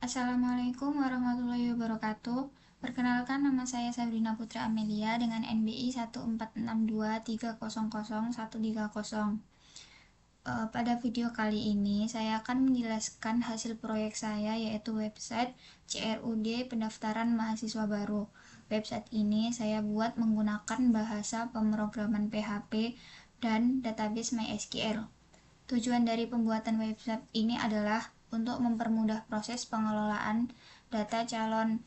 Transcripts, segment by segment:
Assalamualaikum warahmatullahi wabarakatuh. Perkenalkan, nama saya Sabrina Putri Amelia dengan NBI 14623000130. Pada video kali ini saya akan menjelaskan hasil proyek saya, yaitu website CRUD Pendaftaran Mahasiswa Baru. Website ini saya buat menggunakan bahasa pemrograman PHP dan database MySQL. Tujuan dari pembuatan website ini adalah untuk mempermudah proses pengelolaan data calon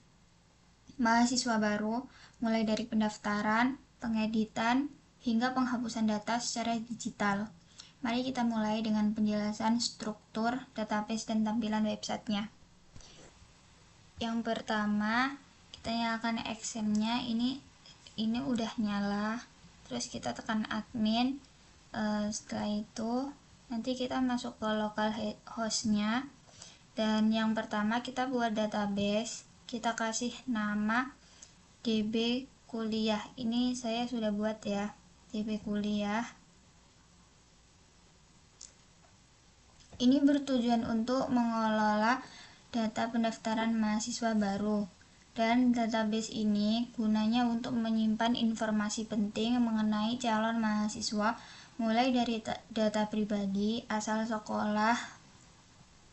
mahasiswa baru, mulai dari pendaftaran, pengeditan, hingga penghapusan data secara digital. Mari kita mulai dengan penjelasan struktur, database, dan tampilan websitenya. Yang pertama, kita nyalakan Excel-nya. Ini udah nyala. Terus kita tekan admin. Setelah itu nanti kita masuk ke local hostnya, dan yang pertama kita buat database. Kita kasih nama DB kuliah. Ini saya sudah buat ya, DB kuliah. Ini bertujuan untuk mengelola data pendaftaran mahasiswa baru, dan database ini gunanya untuk menyimpan informasi penting mengenai calon mahasiswa, mulai dari data pribadi, asal sekolah,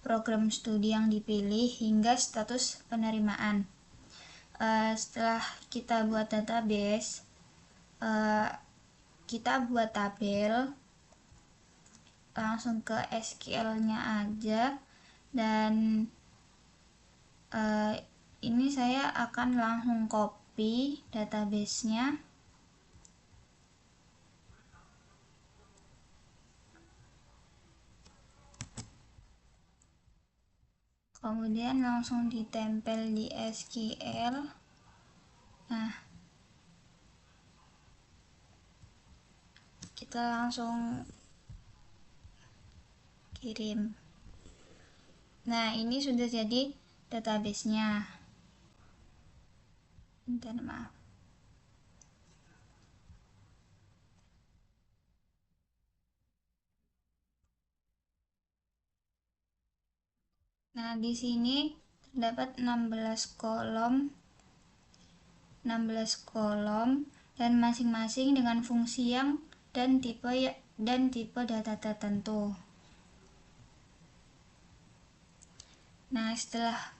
program studi yang dipilih, hingga status penerimaan. Setelah kita buat database, kita buat tabel. Langsung ke SQL-nya aja, dan ini saya akan langsung copy database-nya. Kemudian langsung ditempel di SQL. Nah, kita langsung kirim. Nah, ini sudah jadi database-nya. Bentar, maaf. Nah, di sini terdapat 16 kolom dan masing-masing dengan fungsi yang dan tipe data tertentu. Nah, setelah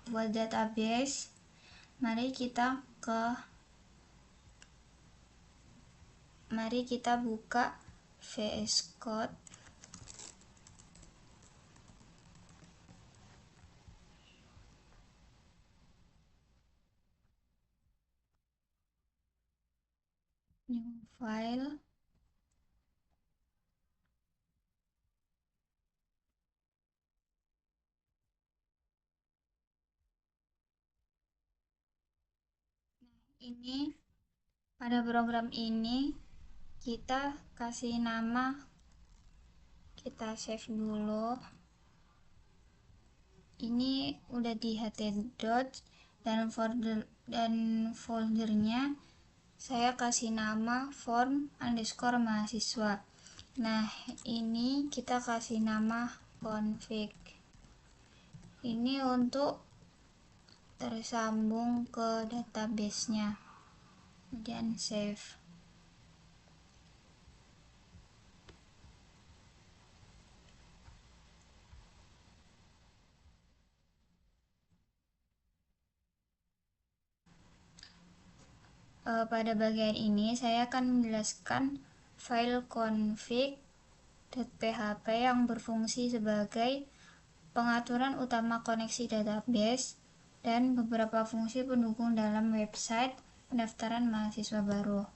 buat database, mari kita buka VS Code. New file. Ini pada program ini kita kasih nama, kita save dulu. Ini udah di htdocs, dan foldernya saya kasih nama form_mahasiswa. Nah, ini kita kasih nama config. Ini untuk tersambung ke database-nya. Kemudian save. Pada bagian ini saya akan menjelaskan file config.php yang berfungsi sebagai pengaturan utama koneksi database dan beberapa fungsi pendukung dalam website pendaftaran mahasiswa baru.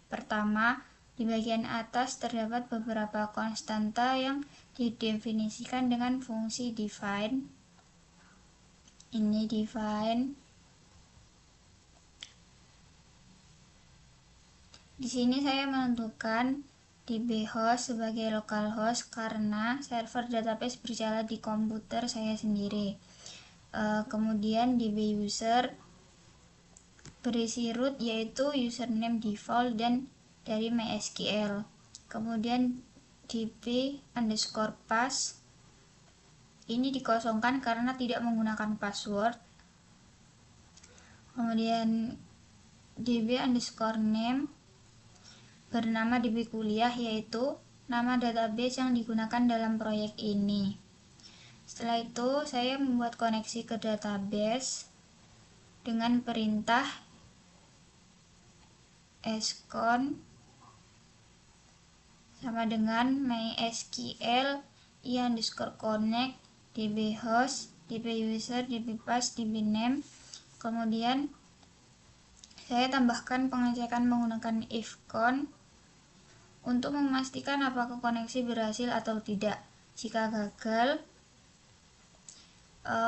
Pertama, di bagian atas terdapat beberapa konstanta yang didefinisikan dengan fungsi define. Ini define. Di sini saya menentukan dbhost sebagai localhost karena server database berjalan di komputer saya sendiri. Kemudian dbuser berisi root, yaitu username default dan dari MySQL. Kemudian db_pass ini dikosongkan karena tidak menggunakan password. Kemudian db_name bernama db kuliah, yaitu nama database yang digunakan dalam proyek ini. Setelah itu saya membuat koneksi ke database dengan perintah scon sama dengan mysql i_connect dbhost dbuser dbpass dbname. Kemudian saya tambahkan pengecekan menggunakan ifcon untuk memastikan apakah koneksi berhasil atau tidak. Jika gagal,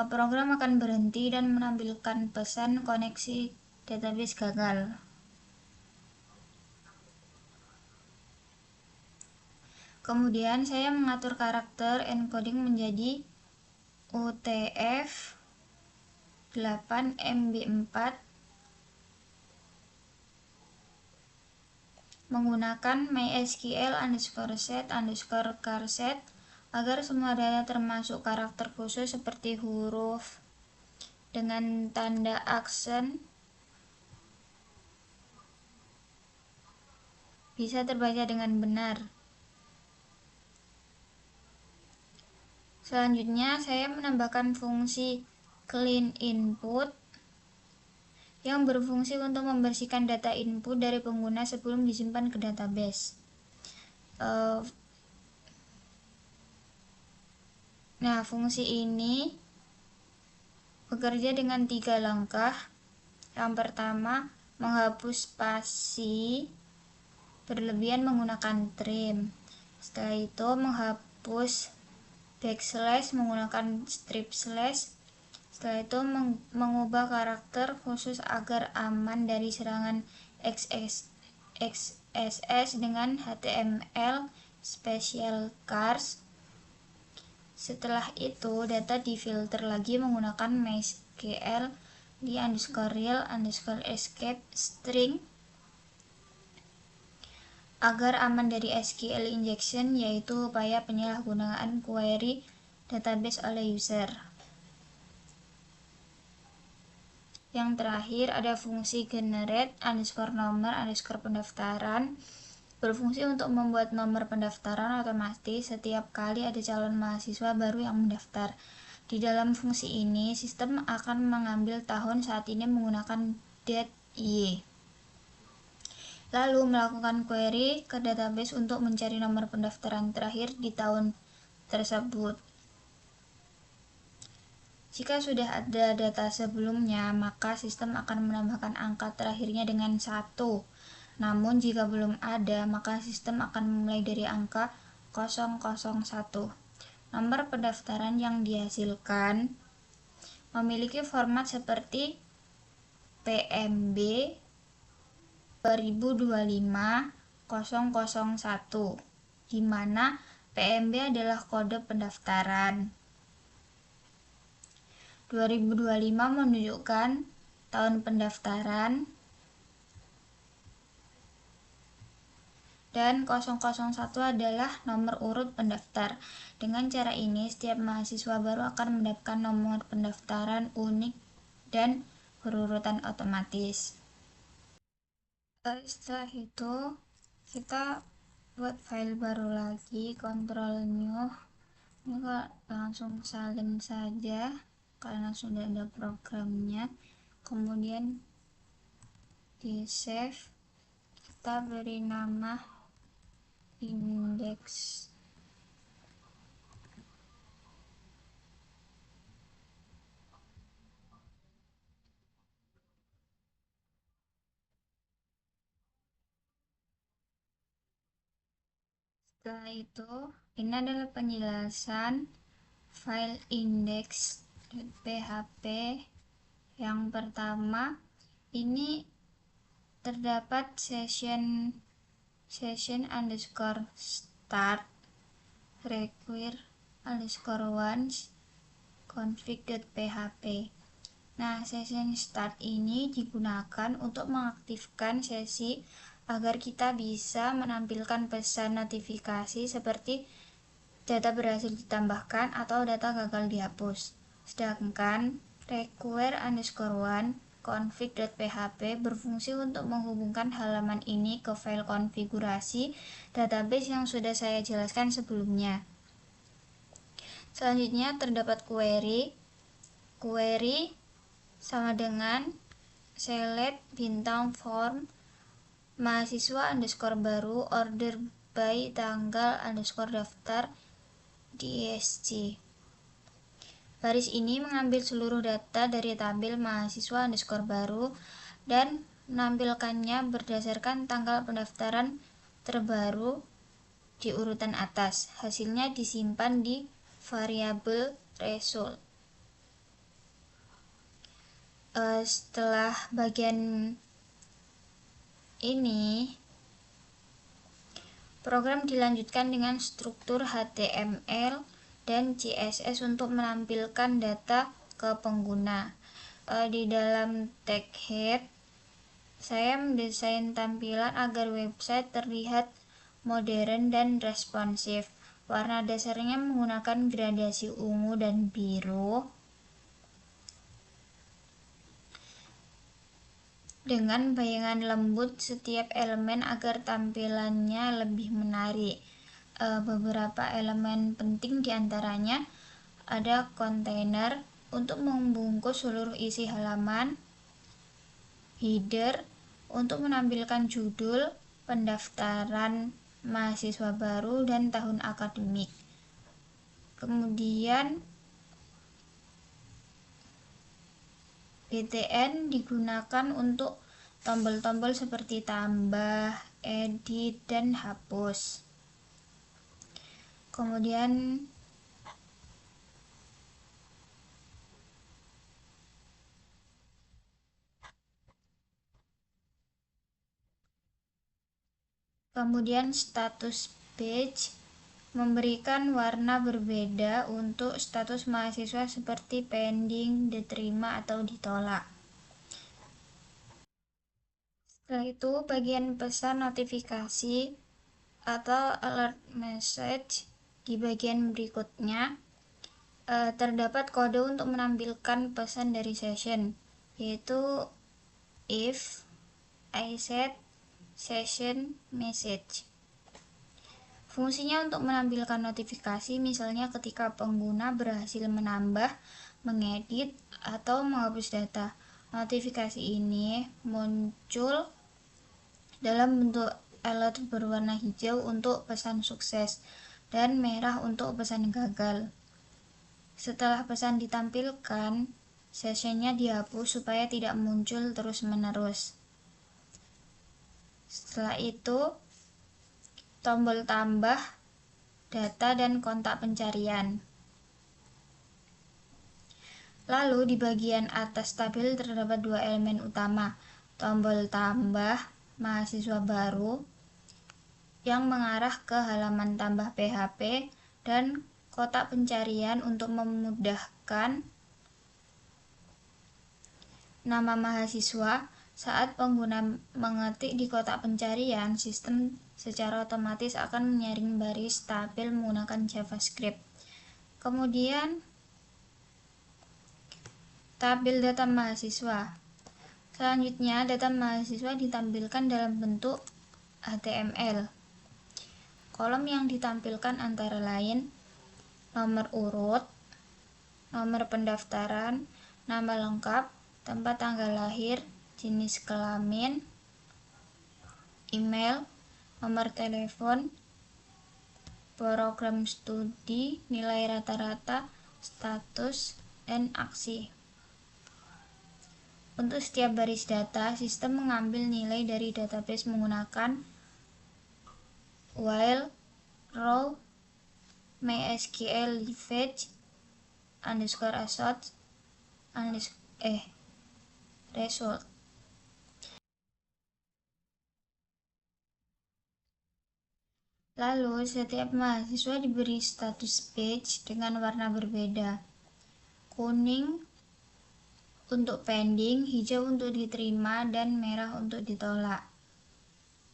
program akan berhenti dan menampilkan pesan koneksi database gagal. Kemudian saya mengatur karakter encoding menjadi UTF-8MB4 menggunakan mysql_set_charset agar semua data termasuk karakter khusus seperti huruf dengan tanda aksen bisa terbaca dengan benar. Selanjutnya saya menambahkan fungsi clean input yang berfungsi untuk membersihkan data input dari pengguna sebelum disimpan ke database. Nah, fungsi ini bekerja dengan 3 langkah. Yang pertama, menghapus spasi berlebihan menggunakan trim. Setelah itu menghapus backslash menggunakan strip slash. Setelah itu mengubah karakter khusus agar aman dari serangan XSS dengan HTML special chars. Setelah itu data difilter lagi menggunakan mysql di_real_escape string agar aman dari SQL injection, yaitu upaya penyalahgunaan query database oleh user. Yang terakhir ada fungsi generate_nomor_pendaftaran berfungsi untuk membuat nomor pendaftaran otomatis setiap kali ada calon mahasiswa baru yang mendaftar. Di dalam fungsi ini, sistem akan mengambil tahun saat ini menggunakan date y, lalu melakukan query ke database untuk mencari nomor pendaftaran terakhir di tahun tersebut. Jika sudah ada data sebelumnya, maka sistem akan menambahkan angka terakhirnya dengan 1. Namun jika belum ada, maka sistem akan memulai dari angka 001. Nomor pendaftaran yang dihasilkan memiliki format seperti PMB 2025-001, di mana PMB adalah kode pendaftaran. 2025 menunjukkan tahun pendaftaran dan 001 adalah nomor urut pendaftar. Dengan cara ini, setiap mahasiswa baru akan mendapatkan nomor pendaftaran unik dan berurutan otomatis. Setelah itu, kita buat file baru lagi, control new. Ini langsung salin saja karena sudah ada programnya. Kemudian di save, kita beri nama index. Setelah itu, ini adalah penjelasan file index.php. Yang pertama, ini terdapat session_start require_once config.php. Nah, session start ini digunakan untuk mengaktifkan sesi agar kita bisa menampilkan pesan notifikasi seperti data berhasil ditambahkan atau data gagal dihapus. Sedangkan require_one config.php berfungsi untuk menghubungkan halaman ini ke file konfigurasi database yang sudah saya jelaskan sebelumnya. Selanjutnya terdapat query sama dengan select bintang form mahasiswa _baru order by tanggal _daftar DSC. Baris ini mengambil seluruh data dari tabel mahasiswa _baru dan menampilkannya berdasarkan tanggal pendaftaran terbaru di urutan atas. Hasilnya disimpan di variabel result. Setelah bagian ini, program dilanjutkan dengan struktur HTML dan CSS untuk menampilkan data ke pengguna. Di dalam tag head, saya mendesain tampilan agar website terlihat modern dan responsif. Warna dasarnya menggunakan gradasi ungu dan biru dengan bayangan lembut setiap elemen agar tampilannya lebih menarik. Beberapa elemen penting diantaranya ada kontainer untuk membungkus seluruh isi halaman, header untuk menampilkan judul, pendaftaran mahasiswa baru, dan tahun akademik. Kemudian btn digunakan untuk tombol-tombol seperti tambah, edit, dan hapus. Kemudian status page memberikan warna berbeda untuk status mahasiswa seperti pending, diterima, atau ditolak. Setelah itu, bagian pesan notifikasi atau alert message di bagian berikutnya terdapat kode untuk menampilkan pesan dari session, yaitu if I set session message. Fungsinya untuk menampilkan notifikasi, misalnya ketika pengguna berhasil menambah, mengedit, atau menghapus data. Notifikasi ini muncul dalam bentuk alert berwarna hijau untuk pesan sukses dan merah untuk pesan gagal. Setelah pesan ditampilkan, sessionnya dihapus supaya tidak muncul terus-menerus. Setelah itu, tombol tambah, data, dan kontak pencarian. Lalu di bagian atas tabel terdapat dua elemen utama, tombol tambah mahasiswa baru yang mengarah ke halaman tambah PHP dan kotak pencarian untuk memudahkan nama mahasiswa. Saat pengguna mengetik di kotak pencarian, sistem secara otomatis akan menyaring baris tabel menggunakan JavaScript. Kemudian tabel data mahasiswa. Selanjutnya, data mahasiswa ditampilkan dalam bentuk HTML. Kolom yang ditampilkan antara lain nomor urut, nomor pendaftaran, nama lengkap, tempat tanggal lahir, jenis kelamin, email, nomor telepon, program studi, nilai rata-rata, status, dan aksi. Untuk setiap baris data, sistem mengambil nilai dari database menggunakan while row mysql fetch _assoc result. Lalu setiap mahasiswa diberi status page dengan warna berbeda, kuning untuk pending, hijau untuk diterima, dan merah untuk ditolak.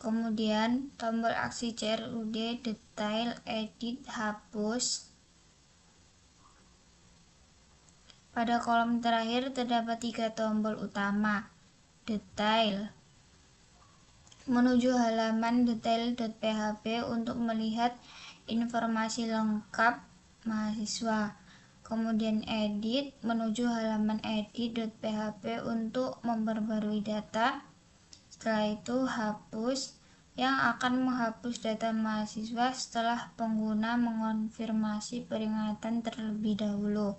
Kemudian tombol aksi CRUD, detail, edit, hapus. Pada kolom terakhir terdapat 3 tombol utama. Detail, menuju halaman detail.php untuk melihat informasi lengkap mahasiswa. Kemudian edit, menuju halaman edit.php untuk memperbarui data. Setelah itu hapus, yang akan menghapus data mahasiswa setelah pengguna mengonfirmasi peringatan terlebih dahulu.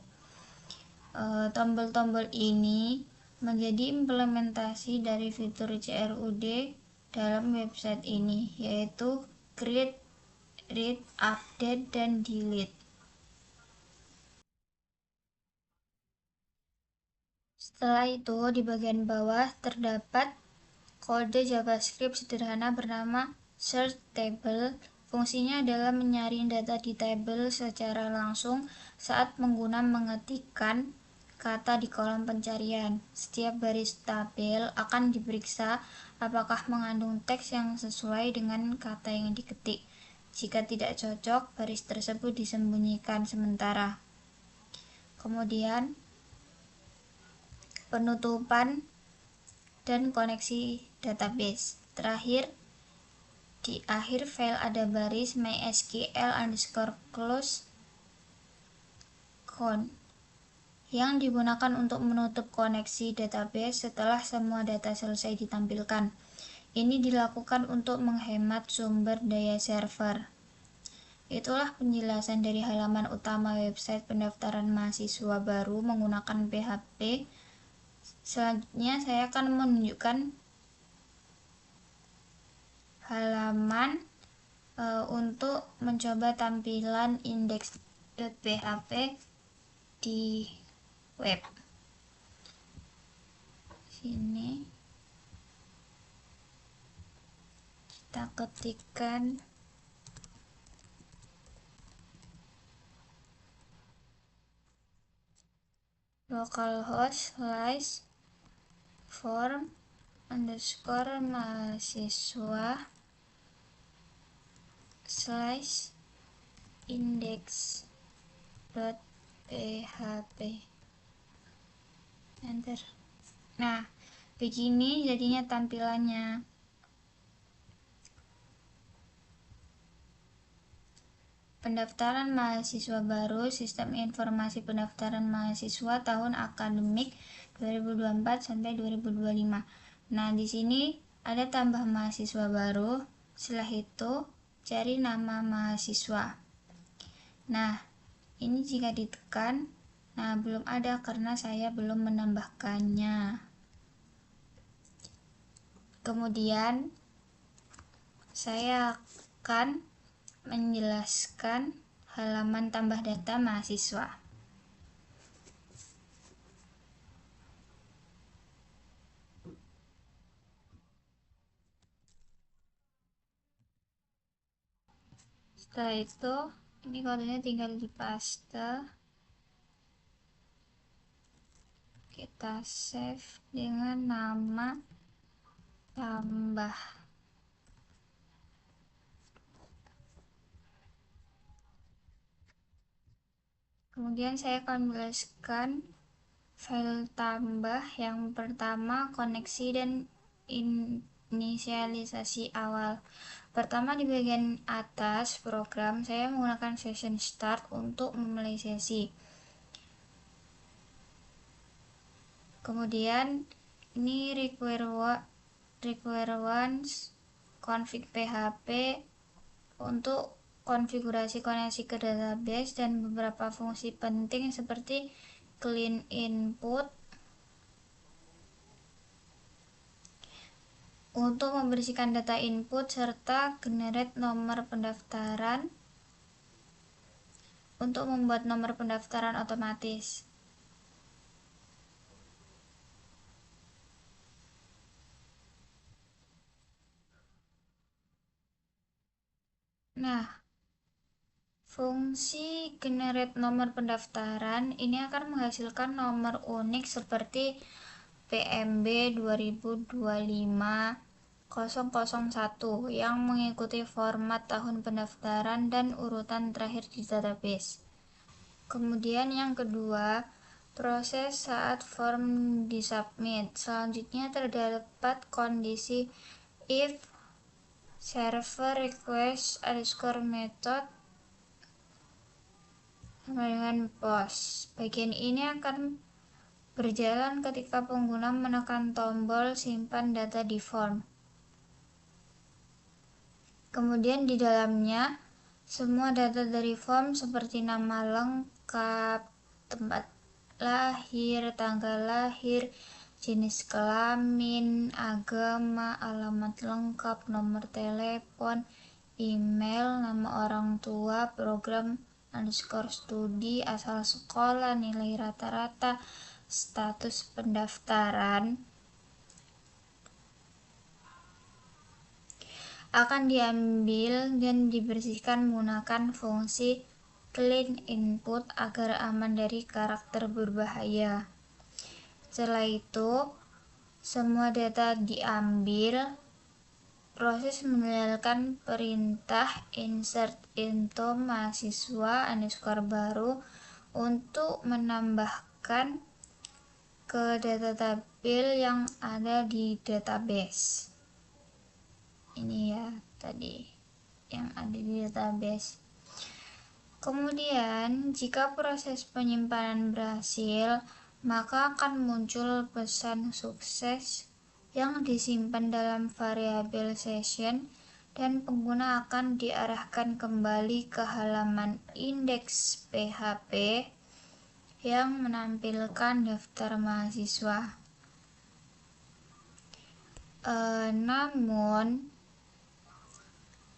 Tombol-tombol ini menjadi implementasi dari fitur CRUD dalam website ini, yaitu create, read, update, dan delete. Setelah itu, di bagian bawah terdapat kode JavaScript sederhana bernama search table. Fungsinya adalah menyaring data di tabel secara langsung saat pengguna mengetikkan kata di kolom pencarian. Setiap baris tabel akan diperiksa apakah mengandung teks yang sesuai dengan kata yang diketik. Jika tidak cocok, baris tersebut disembunyikan sementara. Kemudian penutupan dan koneksi database. Terakhir, di akhir file ada baris mysql_close count yang digunakan untuk menutup koneksi database setelah semua data selesai ditampilkan. Ini dilakukan untuk menghemat sumber daya server. Itulah penjelasan dari halaman utama website pendaftaran mahasiswa baru menggunakan PHP. Selanjutnya saya akan menunjukkan halaman untuk mencoba tampilan index.php di web. Sini kita ketikkan /form_mahasiswa/index.php. Enter. Nah, begini jadinya tampilannya. Pendaftaran mahasiswa baru, Sistem Informasi Pendaftaran Mahasiswa tahun akademik 2024 sampai 2025. Nah, di sini ada tambah mahasiswa baru. Setelah itu, cari nama mahasiswa. Nah, ini jika ditekan, nah belum ada karena saya belum menambahkannya. Kemudian, saya akan menjelaskan halaman tambah data mahasiswa. Setelah itu, ini kodenya tinggal dipaste. Kita save dengan nama tambah. Kemudian saya akan menjelaskan file tambah. Yang pertama, koneksi dan inisialisasi awal. Pertama, di bagian atas program saya menggunakan session start untuk memulai sesi. Kemudian ini require once config php untuk konfigurasi koneksi ke database dan beberapa fungsi penting seperti clean input untuk membersihkan data input serta generate nomor pendaftaran untuk membuat nomor pendaftaran otomatis. Nah, fungsi generate nomor pendaftaran ini akan menghasilkan nomor unik seperti PMB 2025 001 yang mengikuti format tahun pendaftaran dan urutan terakhir di database. Kemudian yang kedua, proses saat form disubmit. Selanjutnya terdapat kondisi if server request _method sama dengan post. Bagian ini akan berjalan ketika pengguna menekan tombol simpan data di form. Kemudian di dalamnya, semua data dari form seperti nama lengkap, tempat lahir, tanggal lahir, jenis kelamin, agama, alamat lengkap, nomor telepon, email, nama orang tua, program _studi, asal sekolah, nilai rata-rata, status pendaftaran akan diambil dan dibersihkan menggunakan fungsi clean input agar aman dari karakter berbahaya. Setelah itu, semua data diambil. Proses menjalankan perintah insert into mahasiswa _baru untuk menambahkan ke data tabel yang ada di database. Ini ya tadi yang ada di database. Kemudian jika proses penyimpanan berhasil, maka akan muncul pesan sukses yang disimpan dalam variabel session dan pengguna akan diarahkan kembali ke halaman indeks PHP yang menampilkan daftar mahasiswa. Namun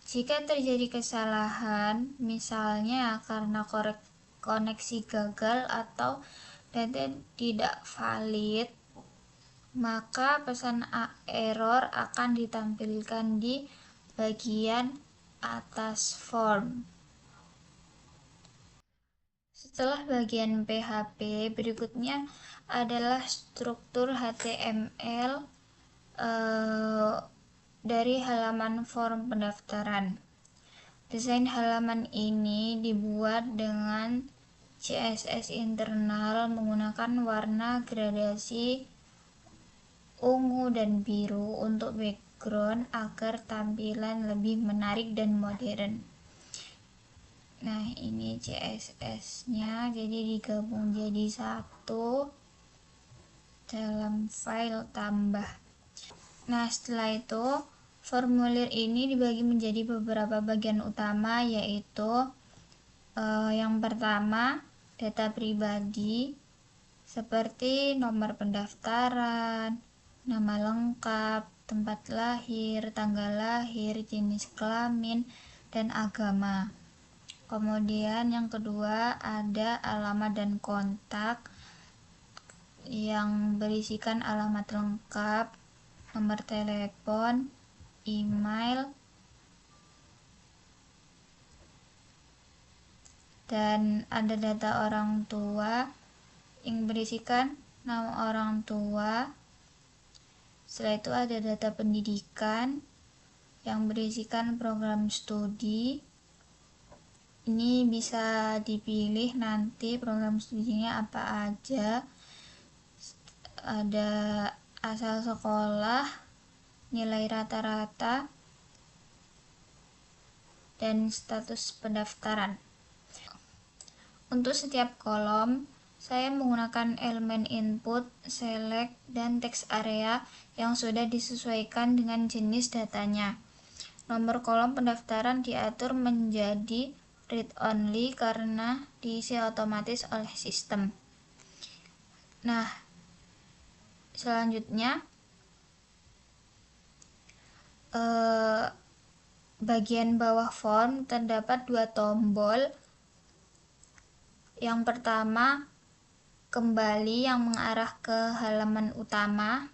jika terjadi kesalahan, misalnya karena koneksi gagal atau data tidak valid, maka pesan error akan ditampilkan di bagian atas form. Setelah bagian PHP, berikutnya adalah struktur HTML dari halaman form pendaftaran. Desain halaman ini dibuat dengan CSS internal menggunakan warna gradasi ungu dan biru untuk background agar tampilan lebih menarik dan modern. Nah, ini CSS-nya, jadi digabung jadi satu dalam file tambah. Nah, setelah itu formulir ini dibagi menjadi beberapa bagian utama, yaitu yang pertama data pribadi seperti nomor pendaftaran, nama lengkap, tempat lahir, tanggal lahir, jenis kelamin, dan agama. Kemudian yang kedua ada alamat dan kontak yang berisikan alamat lengkap, nomor telepon, email, dan ada data orang tua yang berisikan nama orang tua. Setelah itu ada data pendidikan yang berisikan program studi. Ini bisa dipilih nanti program studinya apa aja. Ada asal sekolah, nilai rata-rata, dan status pendaftaran. Untuk setiap kolom, saya menggunakan elemen input, select, dan text area yang sudah disesuaikan dengan jenis datanya. Nomor kolom pendaftaran diatur menjadi read only karena diisi otomatis oleh sistem. Nah, selanjutnya bagian bawah form terdapat dua tombol. Yang pertama, kembali yang mengarah ke halaman utama,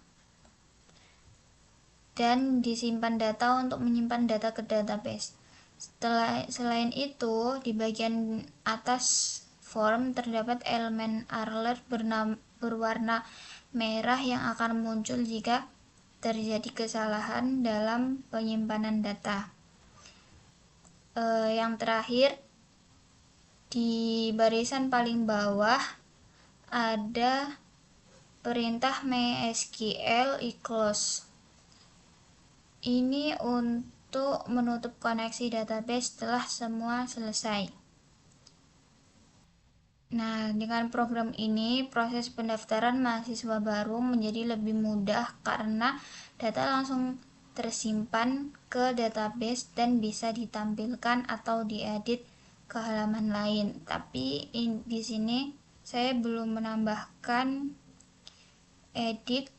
dan disimpan data untuk menyimpan data ke database. Selain itu, di bagian atas form terdapat elemen alert berwarna merah yang akan muncul jika terjadi kesalahan dalam penyimpanan data. Yang terakhir, di barisan paling bawah ada perintah MySQL close. Ini untuk menutup koneksi database setelah semua selesai. Nah, dengan program ini, proses pendaftaran mahasiswa baru menjadi lebih mudah karena data langsung tersimpan ke database dan bisa ditampilkan atau diedit ke halaman lain. Tapi di sini saya belum menambahkan edit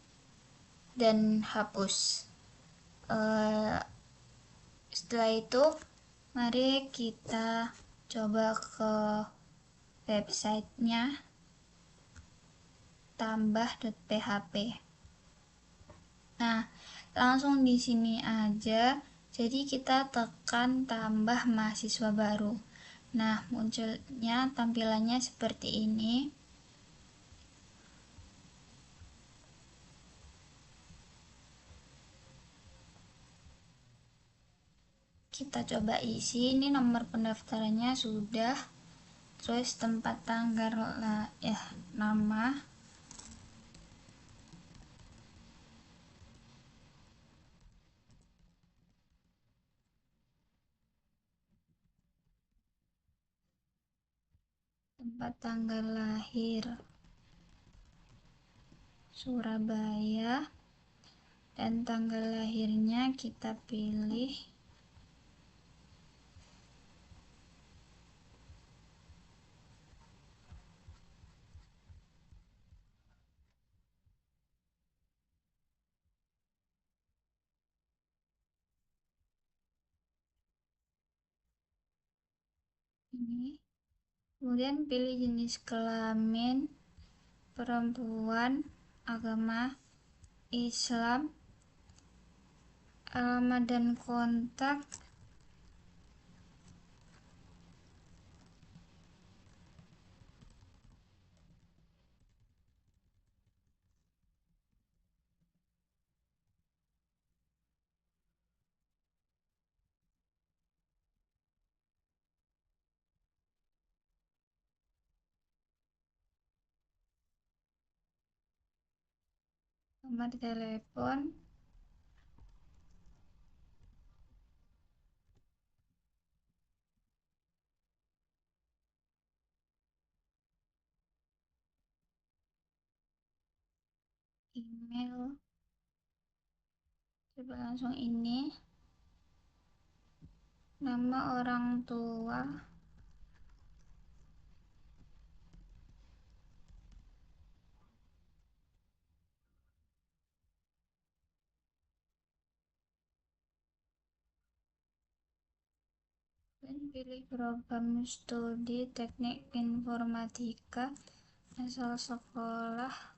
dan hapus. Setelah itu, mari kita coba ke websitenya tambah.php. Nah, langsung di sini aja. Jadi kita tekan tambah mahasiswa baru. Nah, munculnya tampilannya seperti ini. Kita coba isi. Ini nomor pendaftarannya sudah. Terus tempat tanggal nama. Tempat tanggal lahir Surabaya, dan tanggal lahirnya kita pilih ini. Kemudian pilih jenis kelamin perempuan, agama Islam, alamat dan kontak, nomor telepon, email. Coba langsung ini. Nama orang tua, dan pilih program studi teknik informatika, asal sekolah,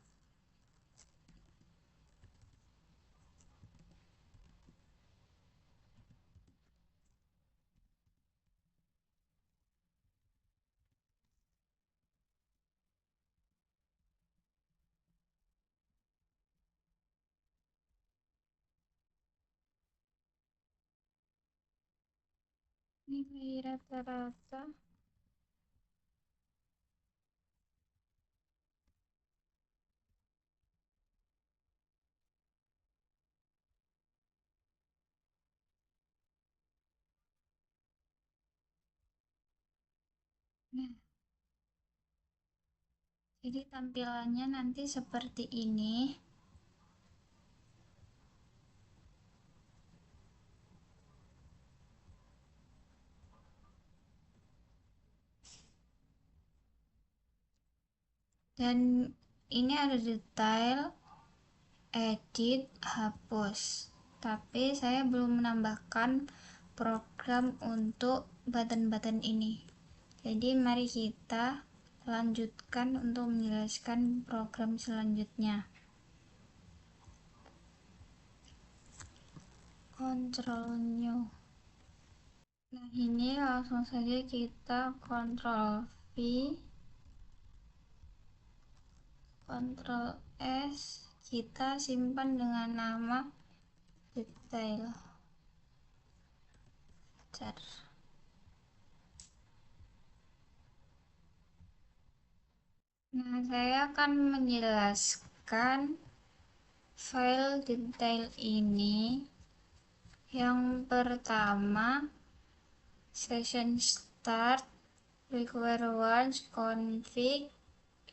nilai rata-rata, nah, jadi tampilannya nanti seperti ini. Dan ini ada detail, edit, hapus. Tapi saya belum menambahkan program untuk button-button ini. Jadi mari kita lanjutkan untuk menjelaskan program selanjutnya. Control New. Nah, ini langsung saja kita Control V, Control S, kita simpan dengan nama detail. Bentar. Nah, saya akan menjelaskan file detail ini. Yang pertama, session start, require once, config.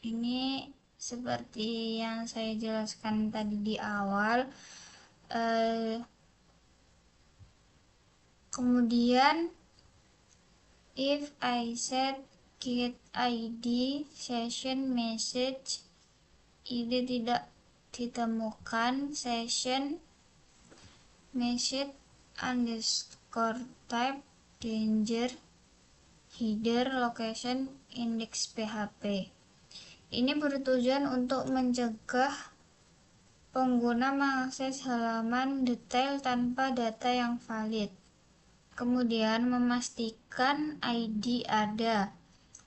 Ini seperti yang saya jelaskan tadi di awal. Kemudian if I set get ID session message ini tidak ditemukan, session message underscore type danger header location index php. Ini bertujuan untuk mencegah pengguna mengakses halaman detail tanpa data yang valid. Kemudian memastikan ID ada.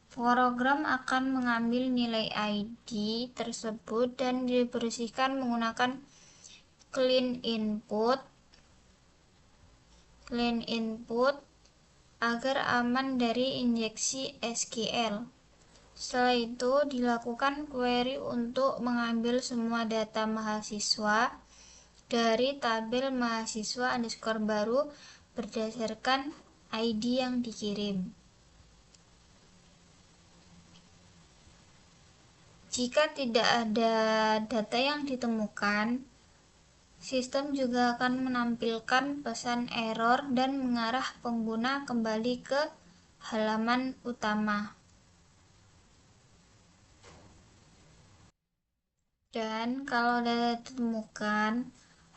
Program akan mengambil nilai ID tersebut dan dibersihkan menggunakan clean input agar aman dari injeksi SQL. Setelah itu dilakukan query untuk mengambil semua data mahasiswa dari tabel mahasiswa underscore baru berdasarkan ID yang dikirim. Jika tidak ada data yang ditemukan, sistem juga akan menampilkan pesan error dan mengarah pengguna kembali ke halaman utama. Dan kalau data ditemukan,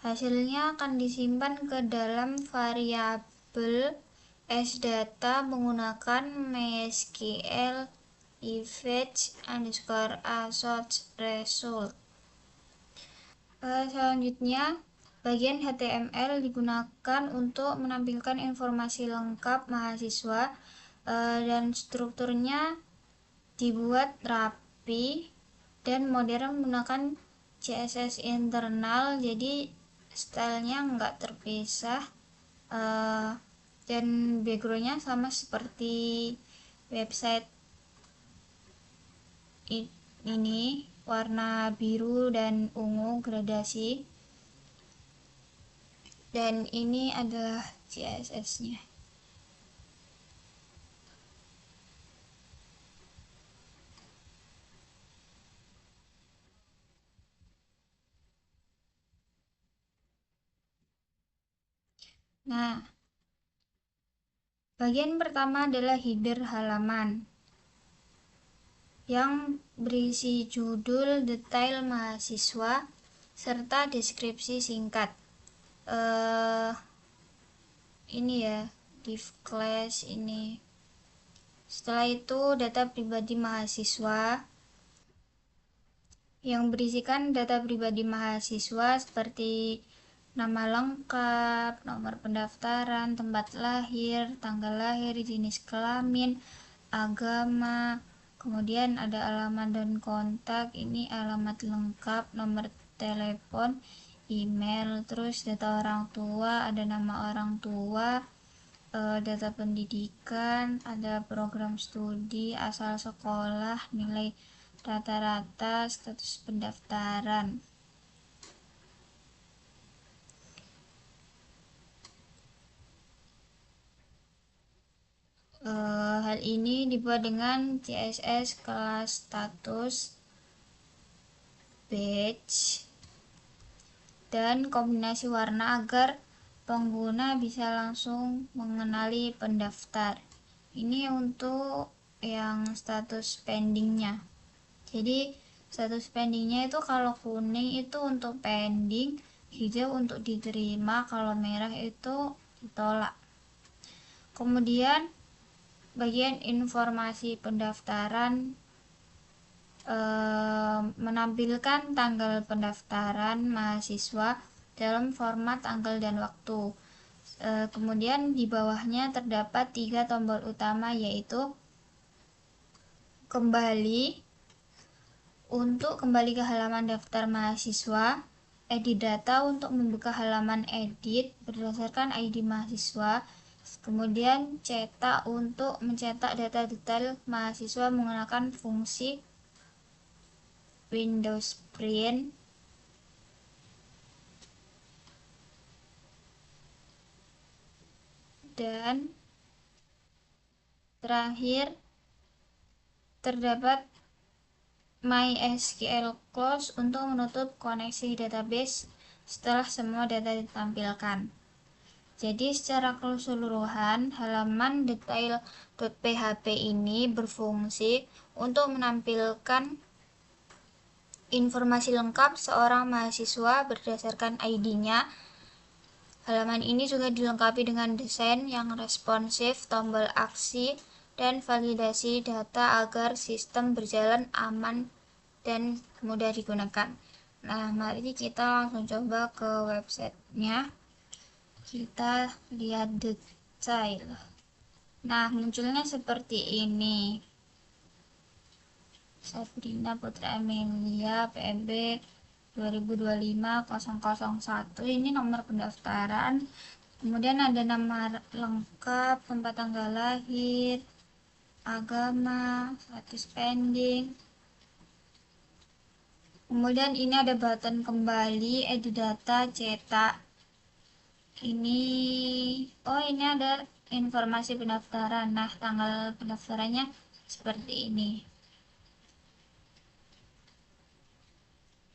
hasilnya akan disimpan ke dalam variabel sdata menggunakan MySQL fetch underscore assoc result. Selanjutnya, bagian HTML digunakan untuk menampilkan informasi lengkap mahasiswa dan strukturnya dibuat rapi dan modern menggunakan CSS internal, jadi stylenya nggak terpisah, dan backgroundnya sama seperti website ini, warna biru dan ungu gradasi, dan ini adalah CSS-nya. Nah, bagian pertama adalah header halaman yang berisi judul, detail mahasiswa, serta deskripsi singkat. Ini ya, div class ini. Setelah itu data pribadi mahasiswa yang berisikan data pribadi mahasiswa seperti nama lengkap, nomor pendaftaran, tempat lahir, tanggal lahir, jenis kelamin, agama, kemudian ada alamat dan kontak, ini alamat lengkap, nomor telepon, email, terus data orang tua, ada nama orang tua, data pendidikan, ada program studi, asal sekolah, nilai rata-rata, status pendaftaran. Hal ini dibuat dengan CSS kelas status, badge, dan kombinasi warna agar pengguna bisa langsung mengenali pendaftar. Ini untuk yang status pendingnya. Jadi status pendingnya itu kalau kuning itu untuk pending, hijau untuk diterima, kalau merah itu ditolak. Kemudian bagian informasi pendaftaran menampilkan tanggal pendaftaran mahasiswa dalam format tanggal dan waktu. Kemudian di bawahnya terdapat 3 tombol utama, yaitu kembali untuk kembali ke halaman daftar mahasiswa, edit data untuk membuka halaman edit berdasarkan ID mahasiswa. Kemudian cetak untuk mencetak data detail mahasiswa menggunakan fungsi Windows Print. Dan terakhir terdapat MySQL Close untuk menutup koneksi database setelah semua data ditampilkan. Jadi secara keseluruhan halaman detail.php ini berfungsi untuk menampilkan informasi lengkap seorang mahasiswa berdasarkan ID-nya. Halaman ini juga dilengkapi dengan desain yang responsif, tombol aksi, dan validasi data agar sistem berjalan aman dan mudah digunakan. Nah, mari kita langsung coba ke websitenya. Kita lihat detail. Nah, munculnya seperti ini. Sabrina Putri Amelia, PMB 2025-001. Ini nomor pendaftaran. Kemudian ada nama lengkap, tempat tanggal lahir, agama, status pending. Kemudian ini ada button kembali, edit data, cetak. Ini ada informasi pendaftaran. Nah, tanggal pendaftarannya seperti ini.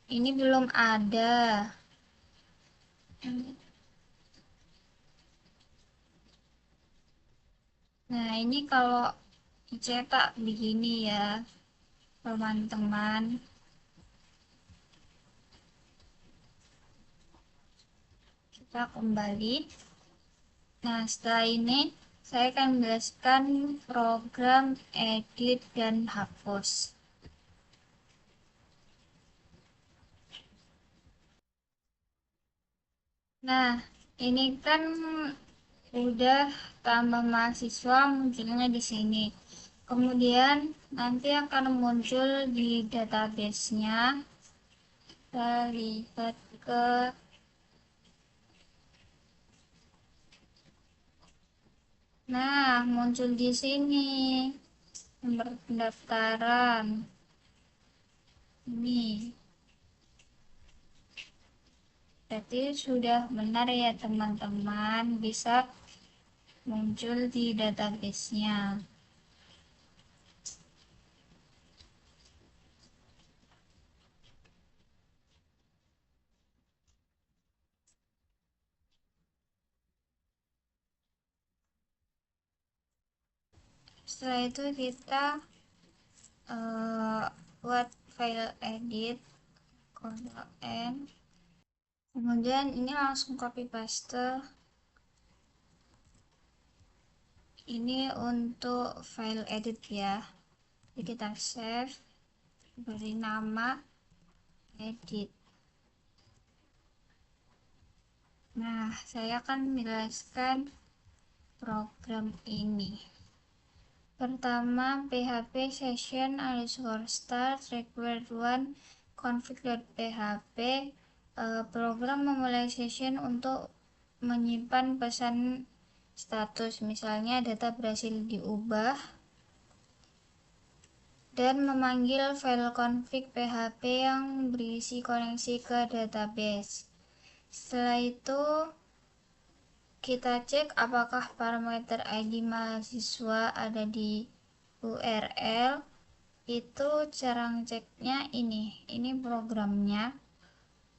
Ini belum ada. Nah, ini kalau dicetak begini ya, teman-teman. Kita kembali. Nah, setelah ini saya akan menjelaskan program edit dan hapus. Nah, ini kan udah tambah mahasiswa munculnya di sini. Kemudian nanti akan muncul di database-nya. Kita lihat ke muncul di sini nomor pendaftaran. Ini berarti sudah benar ya teman-teman, bisa muncul di database-nya. Setelah itu kita buat file edit, Ctrl N. Kemudian ini langsung copy paste. Ini untuk file edit ya. Jadi kita save, beri nama edit. Nah, saya akan menjelaskan program ini. Pertama, php session _start required one config.php. Program memulai session untuk menyimpan pesan status, misalnya data berhasil diubah, dan memanggil file config php yang berisi koneksi ke database. Setelah itu kita cek apakah parameter ID mahasiswa ada di URL. Itu cara ngeceknya ini programnya.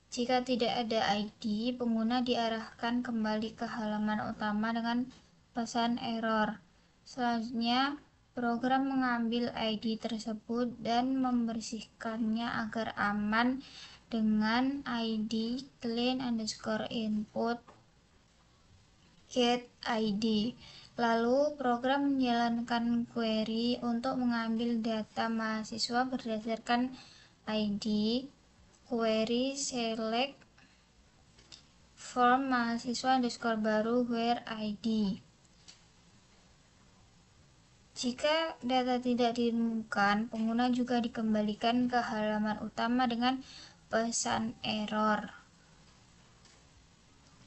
Jika tidak ada ID, pengguna diarahkan kembali ke halaman utama dengan pesan error. Selanjutnya, program mengambil ID tersebut dan membersihkannya agar aman dengan ID clean_input get ID. Lalu program menjalankan query untuk mengambil data mahasiswa berdasarkan ID. Query select form mahasiswa _baru where ID. Jika data tidak ditemukan, pengguna juga dikembalikan ke halaman utama dengan pesan error.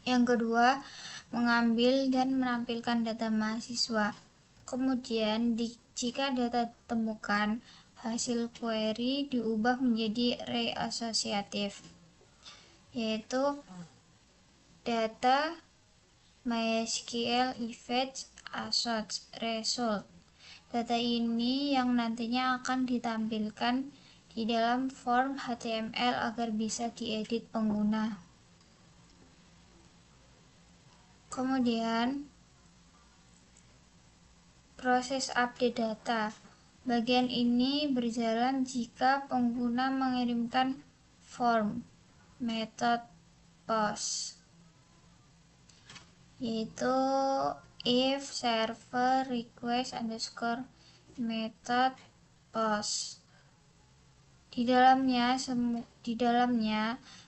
Yang kedua, mengambil dan menampilkan data mahasiswa. Kemudian, jika data ditemukan, hasil query diubah menjadi array asosiatif, yaitu data MySQL events assoc result. Data ini yang nantinya akan ditampilkan di dalam form HTML agar bisa diedit pengguna. Kemudian, proses update data. Bagian ini berjalan jika pengguna mengirimkan form method post, yaitu if server request underscore method post. Di dalamnya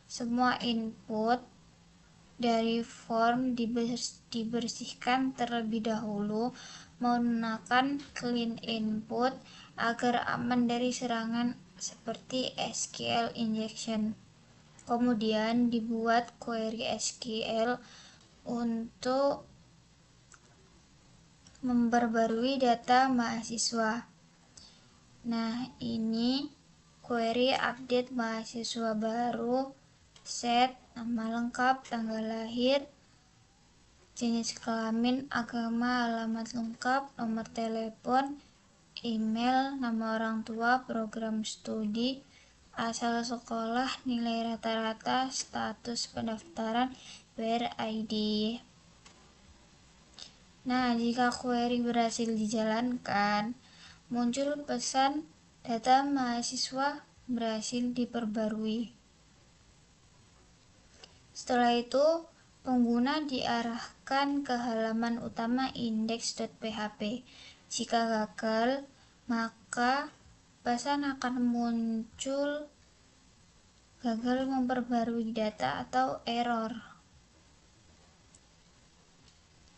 semua input dari form dibersihkan terlebih dahulu menggunakan clean input agar aman dari serangan seperti SQL injection. Kemudian dibuat query SQL untuk memperbarui data mahasiswa. Nah, ini query update mahasiswa baru, set nama lengkap, tanggal lahir, jenis kelamin, agama, alamat lengkap, nomor telepon, email, nama orang tua, program studi, asal sekolah, nilai rata-rata, status pendaftaran, bayar ID. Nah, jika query berhasil dijalankan, muncul pesan data mahasiswa berhasil diperbarui. Setelah itu, pengguna diarahkan ke halaman utama index.php. Jika gagal, maka pesan akan muncul gagal memperbarui data atau error.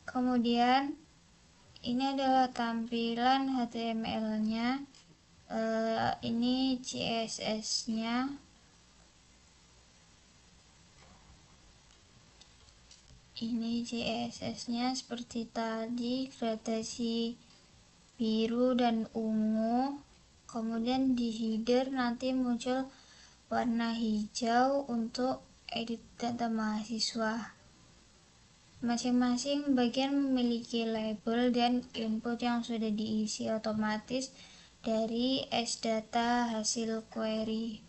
Kemudian, ini adalah tampilan HTML-nya. Ini CSS-nya. Ini CSS-nya seperti tadi, gradasi biru dan ungu. Kemudian di header nanti muncul warna hijau untuk edit data mahasiswa. Masing-masing bagian memiliki label dan input yang sudah diisi otomatis dari sdata hasil query.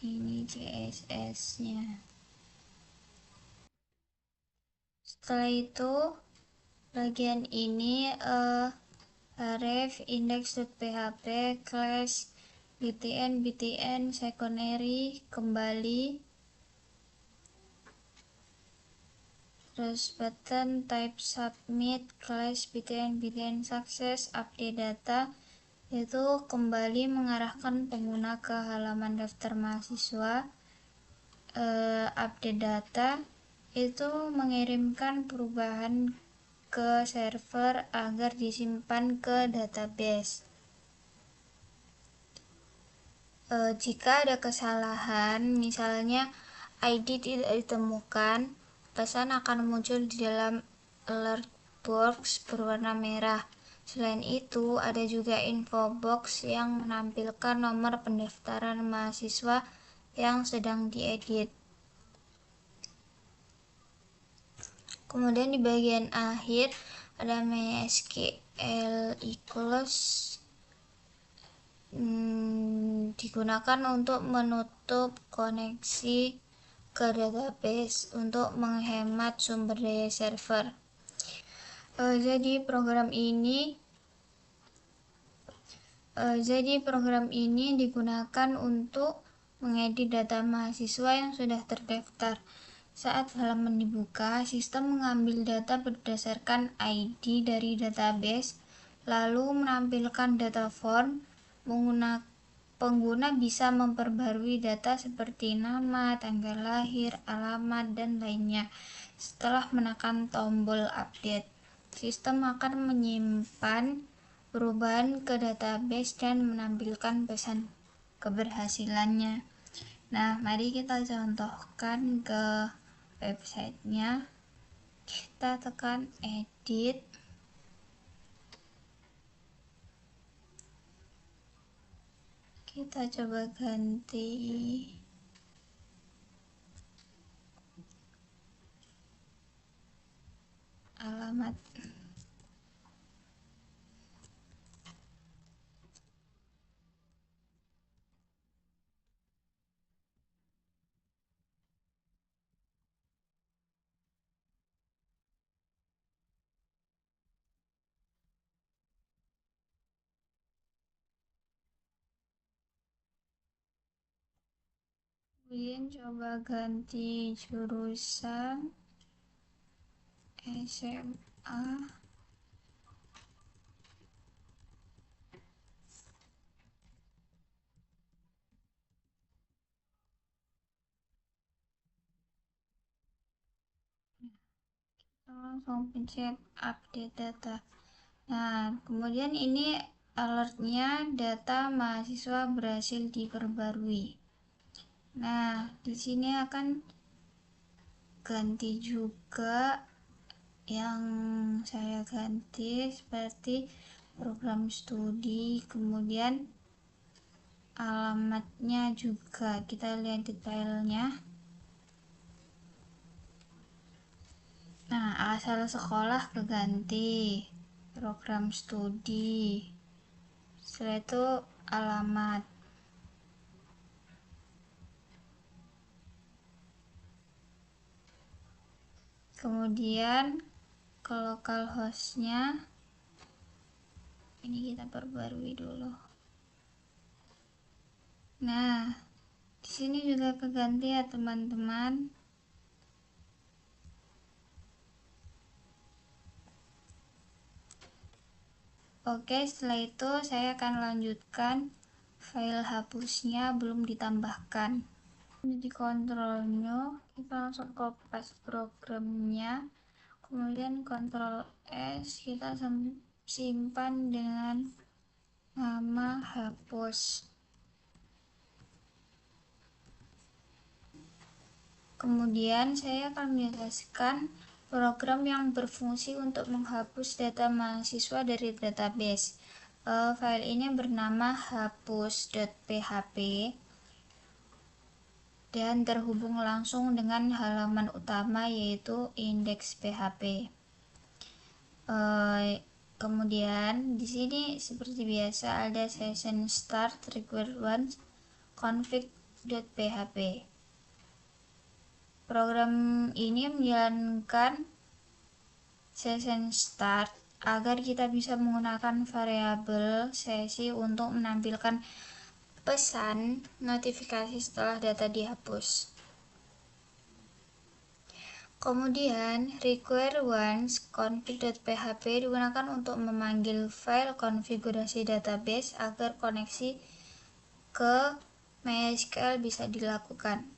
Ini CSS-nya. Setelah itu, bagian ini ref index.php class btn secondary kembali, terus button type submit class btn success update data, itu kembali mengarahkan pengguna ke halaman daftar mahasiswa. Update data itu mengirimkan perubahan ke server agar disimpan ke database. Jika ada kesalahan, misalnya ID tidak ditemukan, pesan akan muncul di dalam alert box berwarna merah. Selain itu, ada juga info box yang menampilkan nomor pendaftaran mahasiswa yang sedang diedit. Kemudian di bagian akhir ada MySQL equals digunakan untuk menutup koneksi ke database untuk menghemat sumber daya server. Jadi program ini digunakan untuk mengedit data mahasiswa yang sudah terdaftar. Saat halaman dibuka, sistem mengambil data berdasarkan ID dari database, lalu menampilkan data form. Pengguna bisa memperbarui data seperti nama, tanggal lahir, alamat, dan lainnya. Setelah menekan tombol update, sistem akan menyimpan perubahan ke database dan menampilkan pesan keberhasilannya. Nah, mari kita contohkan ke websitenya. Kita tekan edit, kita coba ganti alamat. Kemudian coba ganti jurusan SMA. Langsung pencet update data. Nah, kemudian ini alertnya data mahasiswa berhasil diperbarui. Nah, di sini akan ganti juga yang saya ganti seperti program studi, kemudian alamatnya juga kita lihat detailnya. Nah, asal sekolah keganti, program studi, setelah itu alamat, kemudian ke localhostnya ini kita perbarui dulu. Nah, di sini juga keganti ya teman-teman. Oke, setelah itu saya akan lanjutkan file hapusnya belum ditambahkan. Di kontrolnya kita langsung copy programnya, kemudian Ctrl S, kita simpan dengan nama hapus. Kemudian saya akan menjelaskan program yang berfungsi untuk menghapus data mahasiswa dari database. File ini bernama hapus.php dan terhubung langsung dengan halaman utama yaitu index.php. Kemudian di sini seperti biasa ada session start, require once, config.php. Program ini menjalankan session start agar kita bisa menggunakan variabel sesi untuk menampilkan pesan notifikasi setelah data dihapus. Kemudian require once config.php digunakan untuk memanggil file konfigurasi database agar koneksi ke MySQL bisa dilakukan.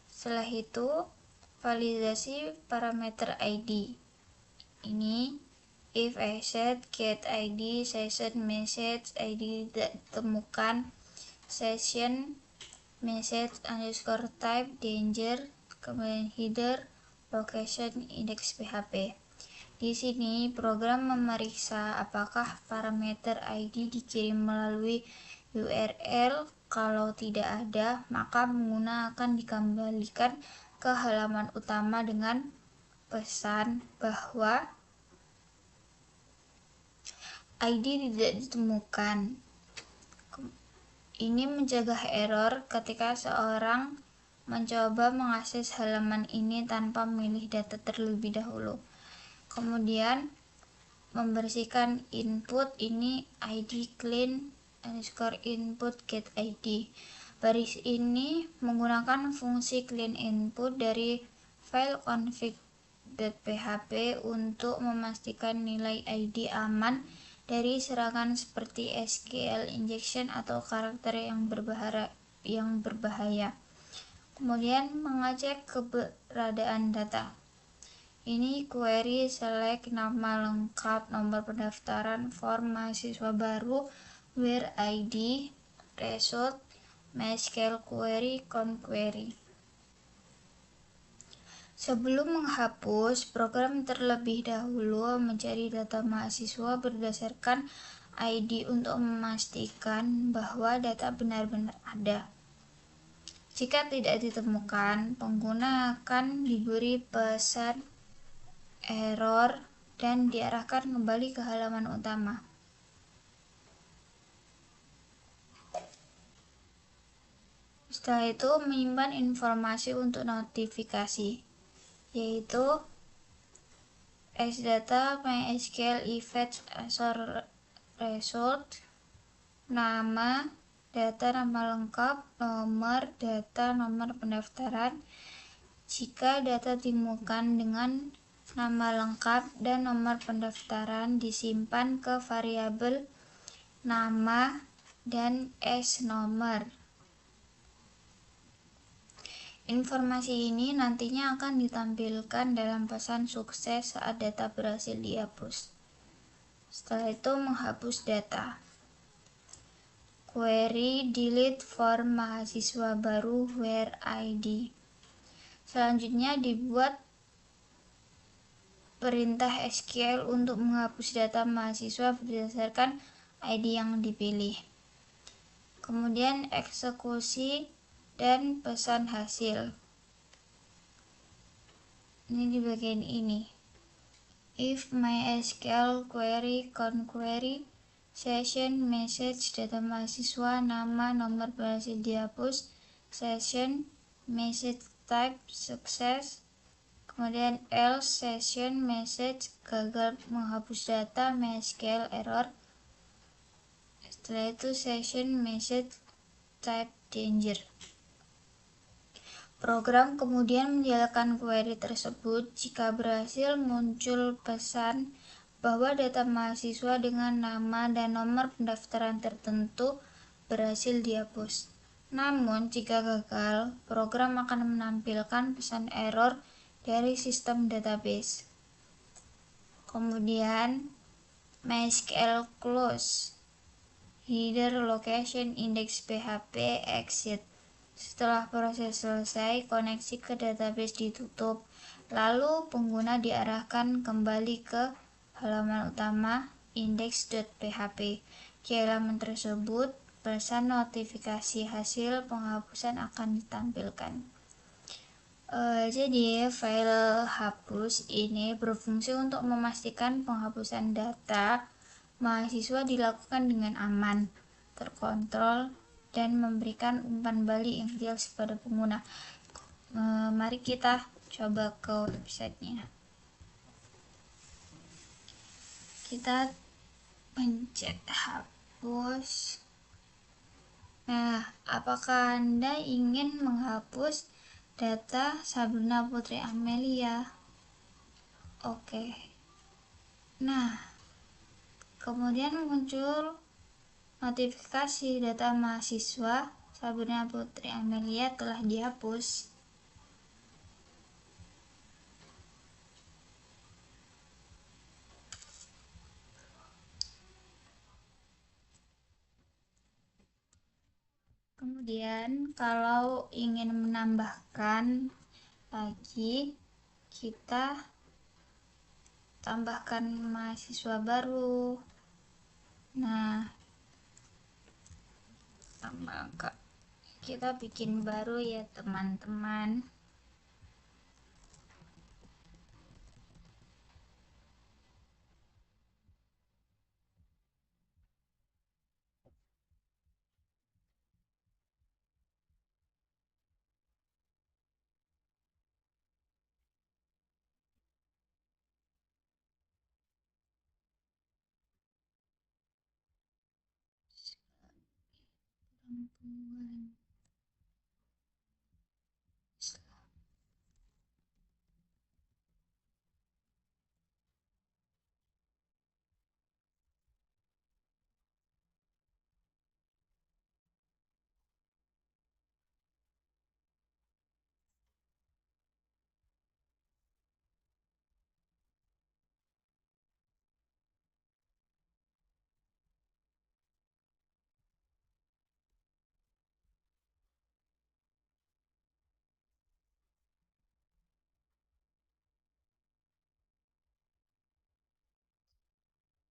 Setelah itu validasi parameter ID. Ini if I set get ID session message ID tidak ditemukan, session message underscore type danger, kemudian header location index.php. Di sini program memeriksa apakah parameter ID dikirim melalui URL. Kalau tidak ada, maka pengguna akan dikembalikan ke halaman utama dengan pesan bahwa ID tidak ditemukan. Ini mencegah error ketika seorang mencoba mengakses halaman ini tanpa memilih data terlebih dahulu. Kemudian membersihkan input, ini ID clean underscore input get ID. Baris ini menggunakan fungsi clean input dari file config.php untuk memastikan nilai ID aman dari serangan seperti SQL injection atau karakter yang berbahaya. Kemudian mengecek keberadaan data. Ini query select nama lengkap, nomor pendaftaran, form mahasiswa baru, where ID, result, MySQL Query Conquery. Sebelum menghapus, program terlebih dahulu mencari data mahasiswa berdasarkan ID untuk memastikan bahwa data benar-benar ada. Jika tidak ditemukan, pengguna akan diberi pesan error dan diarahkan kembali ke halaman utama. Setelah itu, menyimpan informasi untuk notifikasi, yaitu xdata mysql event result, nama, data nama lengkap, nomor, data nomor pendaftaran. Jika data ditemukan dengan nama lengkap dan nomor pendaftaran disimpan ke variabel nama dan nomor. Informasi ini nantinya akan ditampilkan dalam pesan sukses saat data berhasil dihapus. Setelah itu, menghapus data. Query delete form mahasiswa baru where ID. Selanjutnya dibuat perintah SQL untuk menghapus data mahasiswa berdasarkan ID yang dipilih. Kemudian eksekusi dan pesan hasil. Ini di bagian ini. If MySQL query conquery session message data mahasiswa nama nomor berhasil dihapus, session message type sukses, kemudian else session message gagal menghapus data MySQL error. Setelah itu session message type danger. Program kemudian menjalankan query tersebut. Jika berhasil, muncul pesan bahwa data mahasiswa dengan nama dan nomor pendaftaran tertentu berhasil dihapus. Namun, jika gagal, program akan menampilkan pesan error dari sistem database. Kemudian, MySQL close, header location index php exit. Setelah proses selesai, koneksi ke database ditutup, lalu pengguna diarahkan kembali ke halaman utama index.php. Di halaman tersebut, pesan notifikasi hasil penghapusan akan ditampilkan. Jadi, file hapus ini berfungsi untuk memastikan penghapusan data mahasiswa dilakukan dengan aman, terkontrol, dan memberikan umpan balik yang jelas pada pengguna. Mari kita coba ke websitenya. Kita pencet hapus. Nah, apakah Anda ingin menghapus data Sabrina Putri Amelia? Oke. Nah, kemudian muncul notifikasi data mahasiswa Sabrina Putri Amelia telah dihapus. Kemudian kalau ingin menambahkan lagi, kita tambahkan mahasiswa baru. Nah, maka kita bikin baru ya teman-teman.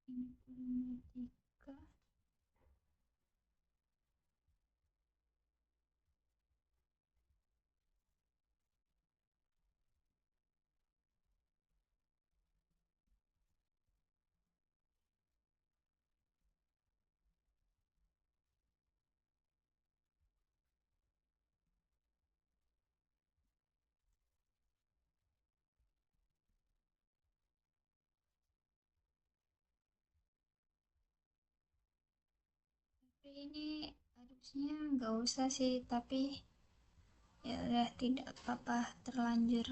informatika. Tapi ini harusnya nggak usah sih, tapi ya udah, tidak apa-apa, terlanjur.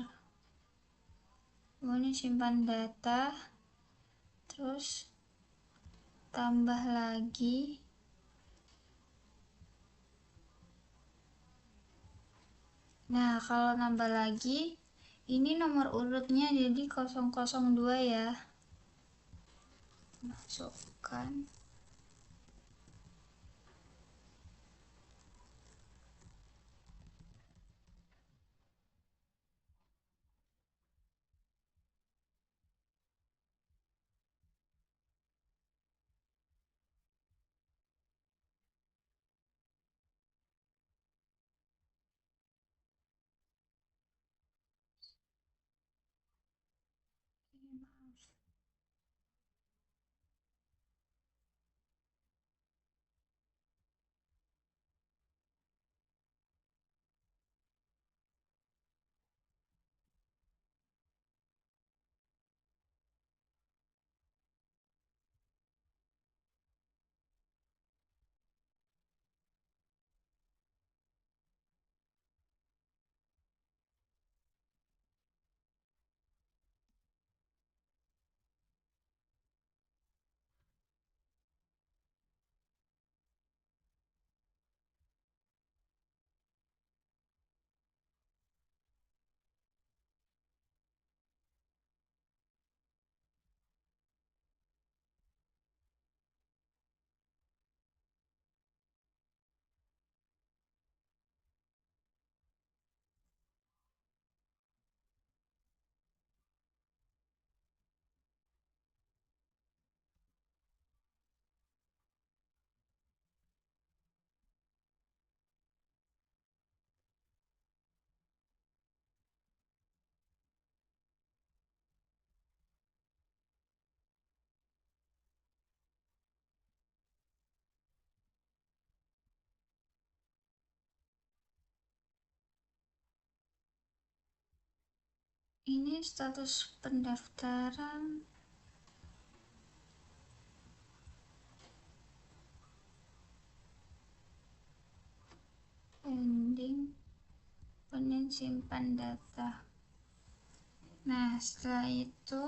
Kemudian simpan data, terus tambah lagi. Nah, kalau nambah lagi, ini nomor urutnya jadi 002 ya. Masukkan. Maaf. Ini status pendaftaran. Pending. Kemudian simpan data. Nah, setelah itu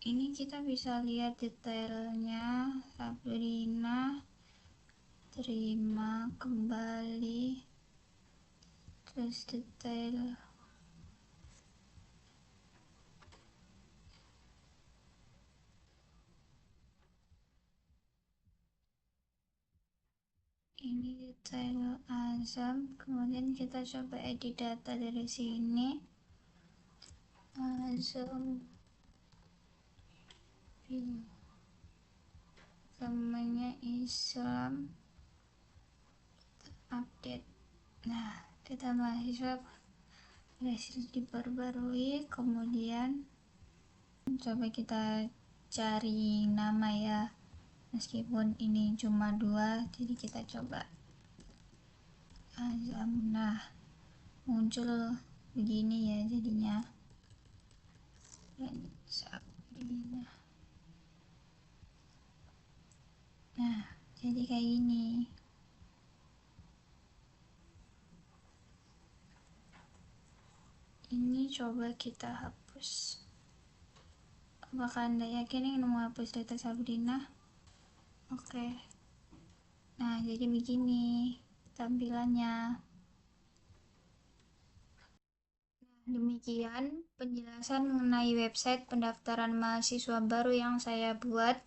ini kita bisa lihat detailnya. Sabrina terima kembali, terus detail. Ini detail Azam. Kemudian kita coba edit data dari sini. Azam namanya Islam, update. Nah, data mahasiswa berhasil diperbarui. Kemudian coba kita cari nama ya, meskipun ini cuma 2, jadi kita coba Azam. Nah, muncul begini ya jadinya. Dan Sabrina. Nah, jadi kayak gini. Ini coba kita hapus. Apakah Anda yakin ingin menghapus data Sabrina? Oke. Nah, jadi begini tampilannya. Demikian penjelasan mengenai website pendaftaran mahasiswa baru yang saya buat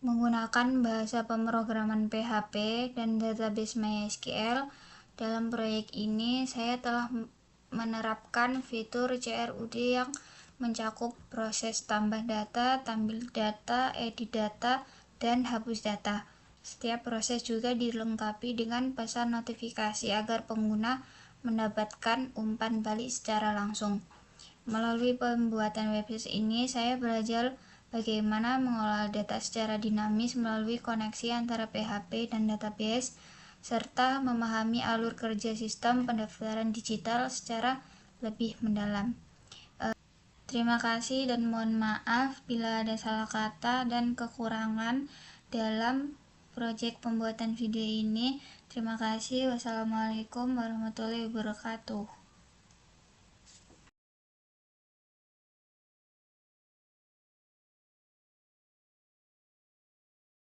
menggunakan bahasa pemrograman PHP dan database MySQL. Dalam proyek ini saya telah menerapkan fitur CRUD yang mencakup proses tambah data, tampil data, edit data, dan hapus data. Setiap proses juga dilengkapi dengan pesan notifikasi agar pengguna mendapatkan umpan balik secara langsung. Melalui pembuatan website ini, saya belajar bagaimana mengolah data secara dinamis melalui koneksi antara PHP dan database, serta memahami alur kerja sistem pendaftaran digital secara lebih mendalam. Terima kasih dan mohon maaf bila ada salah kata dan kekurangan dalam proyek pembuatan video ini. Terima kasih. Wassalamualaikum warahmatullahi wabarakatuh.